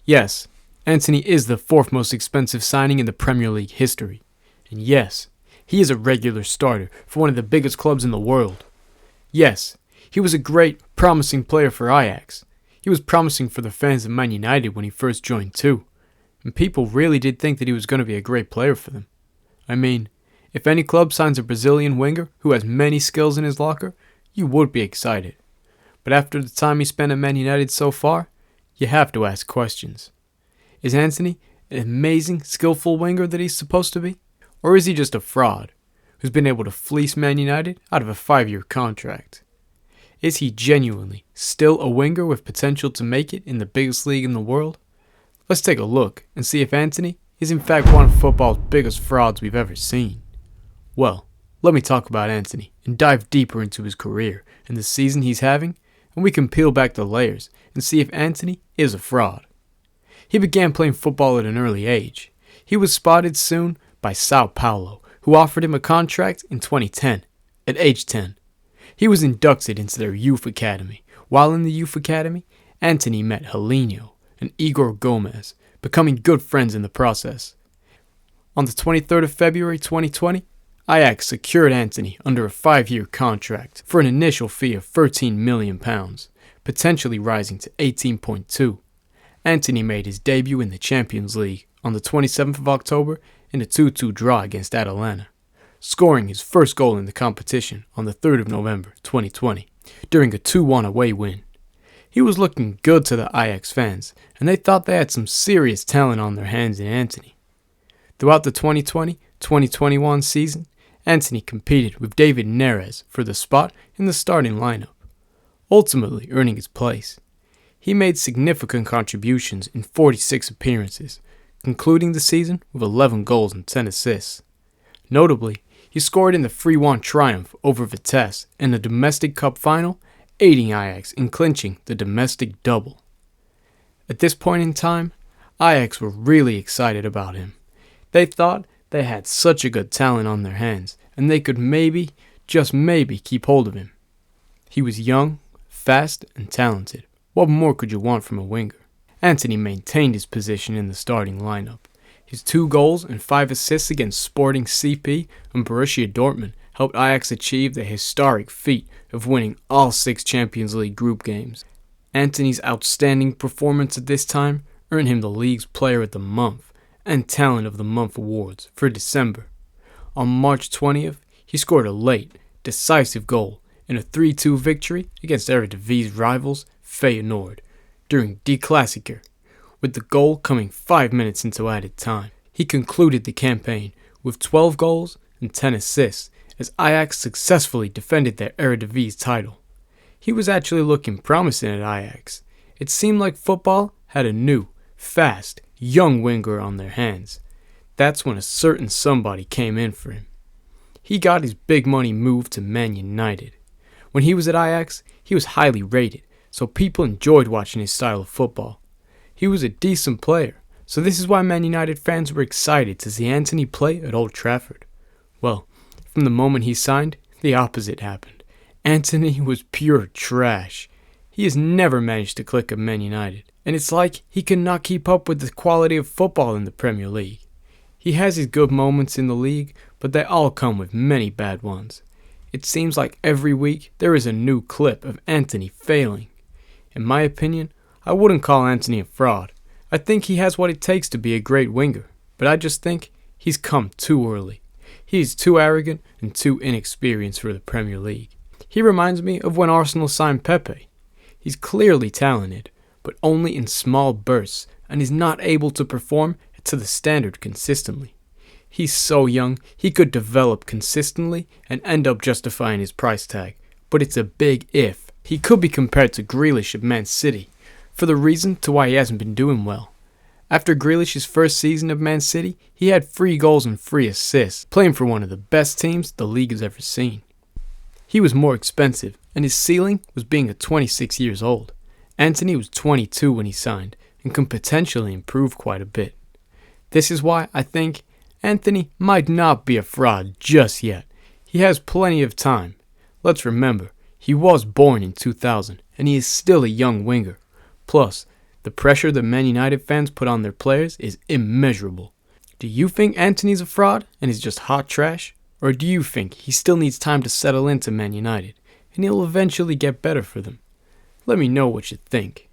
Yes, Antony is the fourth most expensive signing in the Premier League history. And yes, he is a regular starter for one of the biggest clubs in the world. Yes, he was a great, promising player for Ajax. He was promising for the fans of Man United when he first joined too. And people really did think that he was going to be a great player for them. I mean, if any club signs a Brazilian winger who has many skills in his locker, you would be excited. But after the time he spent at Man United so far, you have to ask questions. Is Antony an amazing, skillful winger that he's supposed to be? Or is he just a fraud who's been able to fleece Man United out of a 5-year contract? Is he genuinely still a winger with potential to make it in the biggest league in the world? Let's take a look and see if Antony is in fact one of football's biggest frauds we've ever seen. Well, let me talk about Antony and dive deeper into his career and the season he's having, and we can peel back the layers and see if Antony is a fraud. He began playing football at an early age. He was spotted soon by Sao Paulo, who offered him a contract in 2010, at age 10. He was inducted into their youth academy. While in the youth academy, Antony met Helinho and Igor Gomez, becoming good friends in the process. On the 23rd of February 2020, Ajax secured Antony under a 5-year contract for an initial fee of £13 million, potentially rising to 18.2. Antony made his debut in the Champions League on the 27th of October in a 2-2 draw against Atalanta, scoring his first goal in the competition on the 3rd of November 2020 during a 2-1 away win. He was looking good to the Ajax fans, and they thought they had some serious talent on their hands in Antony. Throughout the 2020-2021 season, Antony competed with David Neres for the spot in the starting lineup, ultimately earning his place. He made significant contributions in 46 appearances, concluding the season with 11 goals and 10 assists. Notably, he scored in the 3-1 triumph over Vitesse in the domestic cup final, aiding Ajax in clinching the domestic double. At this point in time, Ajax were really excited about him. They thought they had such a good talent on their hands, and they could maybe, just maybe, keep hold of him. He was young, fast, and talented. What more could you want from a winger? Antony maintained his position in the starting lineup. His 2 goals and 5 assists against Sporting CP and Borussia Dortmund helped Ajax achieve the historic feat of winning all 6 Champions League group games. Antony's outstanding performance at this time earned him the league's Player of the Month and Talent of the Month awards for December. On March 20th, he scored a late, decisive goal in a 3-2 victory against Eredivisie rivals Feyenoord during Die Klassieker, with the goal coming 5 minutes into added time. He concluded the campaign with 12 goals and 10 assists as Ajax successfully defended their Eredivisie title. He was actually looking promising at Ajax. It seemed like football had a new, fast, young winger on their hands. That's when a certain somebody came in for him. He got his big money move to Man United. When he was at Ajax, he was highly rated, so people enjoyed watching his style of football. He was a decent player, so this is why Man United fans were excited to see Antony play at Old Trafford. Well, from the moment he signed, the opposite happened. Antony was pure trash. He has never managed to click at Man United, and it's like he cannot keep up with the quality of football in the Premier League. He has his good moments in the league, but they all come with many bad ones. It seems like every week there is a new clip of Antony failing. In my opinion, I wouldn't call Antony a fraud. I think he has what it takes to be a great winger, but I just think he's come too early. He is too arrogant and too inexperienced for the Premier League. He reminds me of when Arsenal signed Pepe. He's clearly talented, but only in small bursts, and is not able to perform to the standard consistently. He's so young, he could develop consistently and end up justifying his price tag, but it's a big if. He could be compared to Grealish at Man City, for the reason to why he hasn't been doing well. After Grealish's first season of Man City, he had 3 goals and 3 assists, playing for one of the best teams the league has ever seen. He was more expensive, and his ceiling was being at 26 years old. Antony was 22 when he signed, and can potentially improve quite a bit. This is why I think Antony might not be a fraud just yet. He has plenty of time. Let's remember, he was born in 2000, and he is still a young winger. Plus, The pressure the Man United fans put on their players is immeasurable. Do you think Antony's a fraud and he's just hot trash? Or do you think he still needs time to settle into Man United and he'll eventually get better for them? Let me know what you think.